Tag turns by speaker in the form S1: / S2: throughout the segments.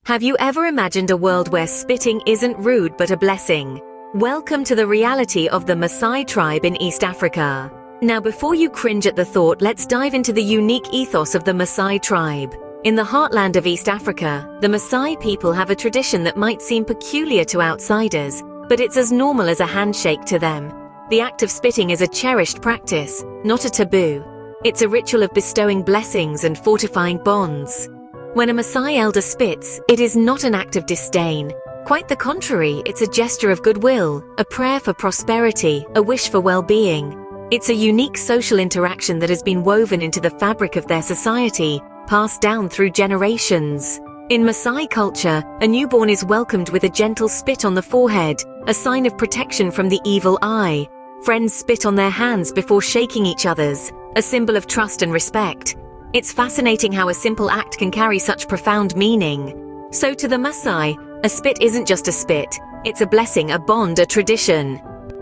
S1: Have you ever imagined a world where spitting isn't rude but a blessing? Welcome to the reality of the Masaai tribe in East Africa. Now, before you cringe at the thought, let's dive into the unique ethos of the Masaai tribe. In the heartland of East Africa, the Masaai people have a tradition that might seem peculiar to outsiders, but it's as normal as a handshake to them. The act of spitting is a cherished practice, not a taboo. It's a ritual of bestowing blessings and fortifying bonds. When a Maasai elder spits, it is not an act of disdain. Quite the contrary, it's a gesture of goodwill, a prayer for prosperity, a wish for well-being. It's a unique social interaction that has been woven into the fabric of their society, passed down through generations. In Maasai culture, a newborn is welcomed with a gentle spit on the forehead, a sign of protection from the evil eye. Friends spit on their hands before shaking each other's, a symbol of trust and respect. It's fascinating how a simple act can carry such profound meaning. So to the Maasai, a spit isn't just a spit, it's a blessing, a bond, a tradition.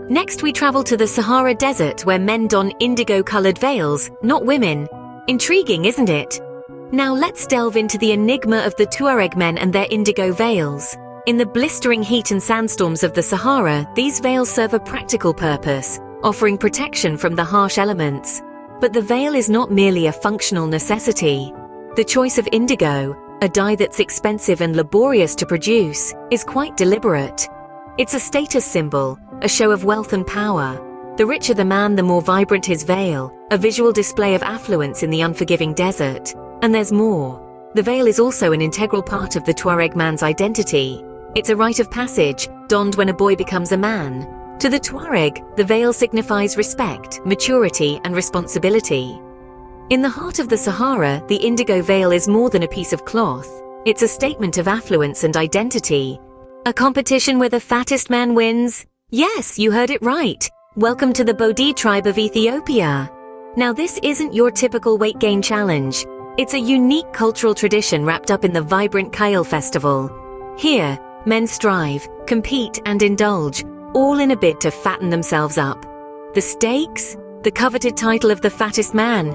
S1: Next we travel to the Sahara Desert, where men don indigo-colored veils, not women. Intriguing, isn't it? Now let's delve into the enigma of the Tuareg men and their indigo veils. In the blistering heat and sandstorms of the Sahara, these veils serve a practical purpose, offering protection from the harsh elements. But the veil is not merely a functional necessity. The choice of indigo, a dye that's expensive and laborious to produce, is quite deliberate. It's a status symbol, a show of wealth and power. The richer the man, the more vibrant his veil, a visual display of affluence in the unforgiving desert. And there's more. The veil is also an integral part of the Tuareg man's identity. It's a rite of passage, donned when a boy becomes a man. To the Tuareg, the veil signifies respect, maturity, and responsibility. In the heart of the Sahara, the indigo veil is more than a piece of cloth. It's a statement of affluence and identity. A competition where the fattest man wins? Yes, you heard it right. Welcome to the Bodi tribe of Ethiopia. Now, this isn't your typical weight gain challenge. It's a unique cultural tradition wrapped up in the vibrant Kyle festival. Here, men strive, compete, and indulge, all in a bid to fatten themselves up. The stakes? The coveted title of the fattest man.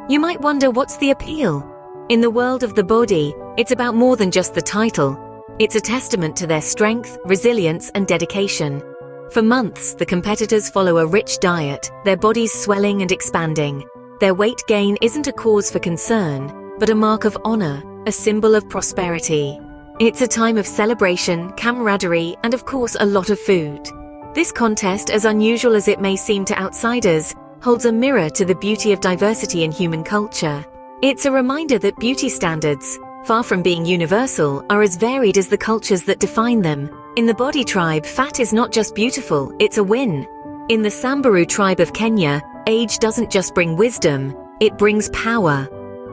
S1: You might wonder, what's the appeal? In the world of the Bodi, it's about more than just the title. It's a testament to their strength, resilience, and dedication. For months, the competitors follow a rich diet, their bodies swelling and expanding. Their weight gain isn't a cause for concern, but a mark of honor, a symbol of prosperity. It's a time of celebration, camaraderie, and of course a lot of food. This contest, as unusual as it may seem to outsiders, holds a mirror to the beauty of diversity in human culture. It's a reminder that beauty standards, far from being universal, are as varied as the cultures that define them. In the Bodi tribe, fat is not just beautiful, it's a win. In the Samburu tribe of Kenya, age doesn't just bring wisdom, it brings power.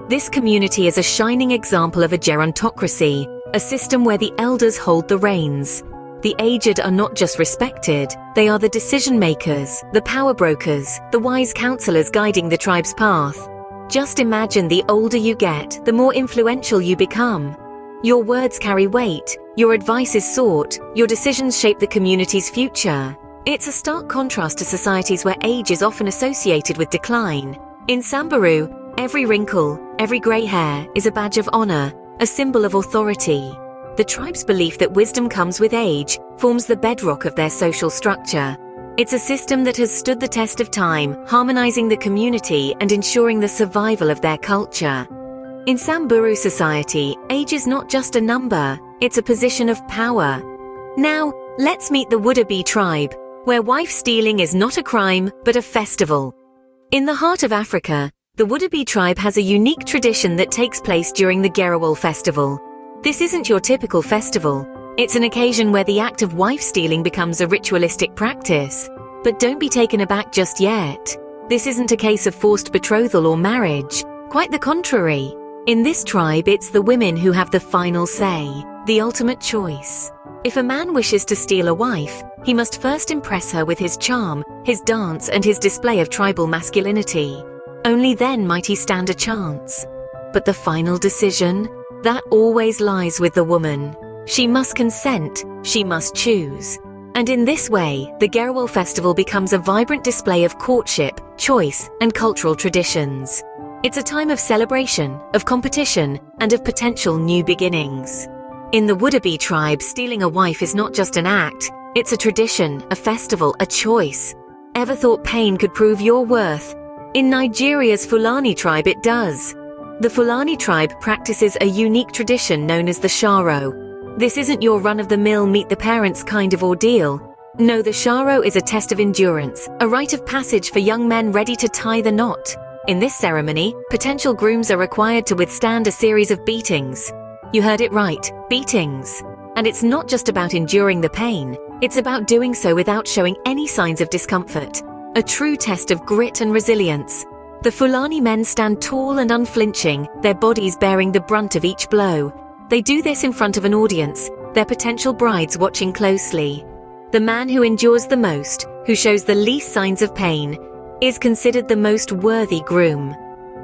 S1: This community is a shining example of a gerontocracy, a system where the elders hold the reins. The aged are not just respected, they are the decision makers, the power brokers, the wise counselors guiding the tribe's path. Just imagine, the older you get, the more influential you become. Your words carry weight, your advice is sought, your decisions shape the community's future. It's a stark contrast to societies where age is often associated with decline. In Samburu, every wrinkle, every grey hair is a badge of honor, a symbol of authority. The tribe's belief that wisdom comes with age forms the bedrock of their social structure. It's a system that has stood the test of time, harmonizing the community and ensuring the survival of their culture. In Samburu society, age is not just a number, it's a position of power. Now, let's meet the Woodabe tribe, where wife stealing is not a crime, but a festival. In the heart of Africa, the Woodabe tribe has a unique tradition that takes place during the Gerontocracy festival. This isn't your typical festival. It's an occasion where the act of wife stealing becomes a ritualistic practice. But don't be taken aback just yet. This isn't a case of forced betrothal or marriage. Quite the contrary. In this tribe, it's the women who have the final say, the ultimate choice. If a man wishes to steal a wife, he must first impress her with his charm, his dance, and his display of tribal masculinity. Only then might he stand a chance. But the final decision? That always lies with the woman. She must consent, she must choose. And in this way, the Gerontocracy festival becomes a vibrant display of courtship, choice, and cultural traditions. It's a time of celebration, of competition, and of potential new beginnings. In the Woodabe tribe, stealing a wife is not just an act, it's a tradition, a festival, a choice. Ever thought pain could prove your worth? In Nigeria's Fulani tribe, it does. The Fulani tribe practices a unique tradition known as the Sharo. This isn't your run-of-the-mill meet-the-parents kind of ordeal. No, the Sharo is a test of endurance, a rite of passage for young men ready to tie the knot. In this ceremony, potential grooms are required to withstand a series of beatings. You heard it right, beatings. And it's not just about enduring the pain, it's about doing so without showing any signs of discomfort. A true test of grit and resilience. The Fulani men stand tall and unflinching, their bodies bearing the brunt of each blow. They do this in front of an audience, their potential brides watching closely. The man who endures the most, who shows the least signs of pain, is considered the most worthy groom.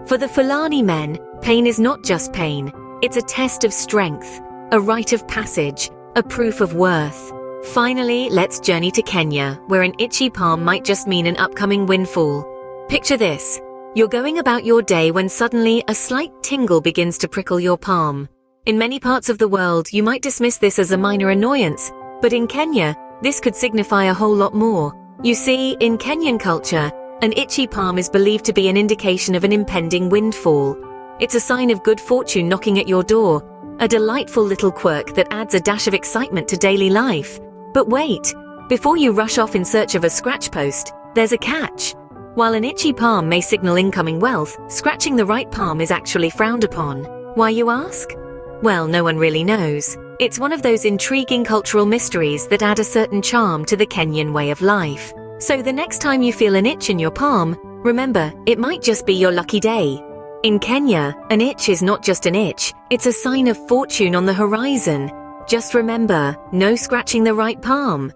S1: For the Fulani men, pain is not just pain, it's a test of strength, a rite of passage, a proof of worth. Finally, let's journey to Kenya, where an itchy palm might just mean an upcoming windfall. Picture this. You're going about your day when suddenly a slight tingle begins to prickle your palm. In many parts of the world, you might dismiss this as a minor annoyance, but in Kenya, this could signify a whole lot more. You see, in Kenyan culture, an itchy palm is believed to be an indication of an impending windfall. It's a sign of good fortune knocking at your door, a delightful little quirk that adds a dash of excitement to daily life. But wait, before you rush off in search of a scratch post, there's a catch. While an itchy palm may signal incoming wealth, scratching the right palm is actually frowned upon. Why, you ask? Well, no one really knows. It's one of those intriguing cultural mysteries that add a certain charm to the Kenyan way of life. So the next time you feel an itch in your palm, remember, it might just be your lucky day. In Kenya, an itch is not just an itch, it's a sign of fortune on the horizon. Just remember, no scratching the right palm.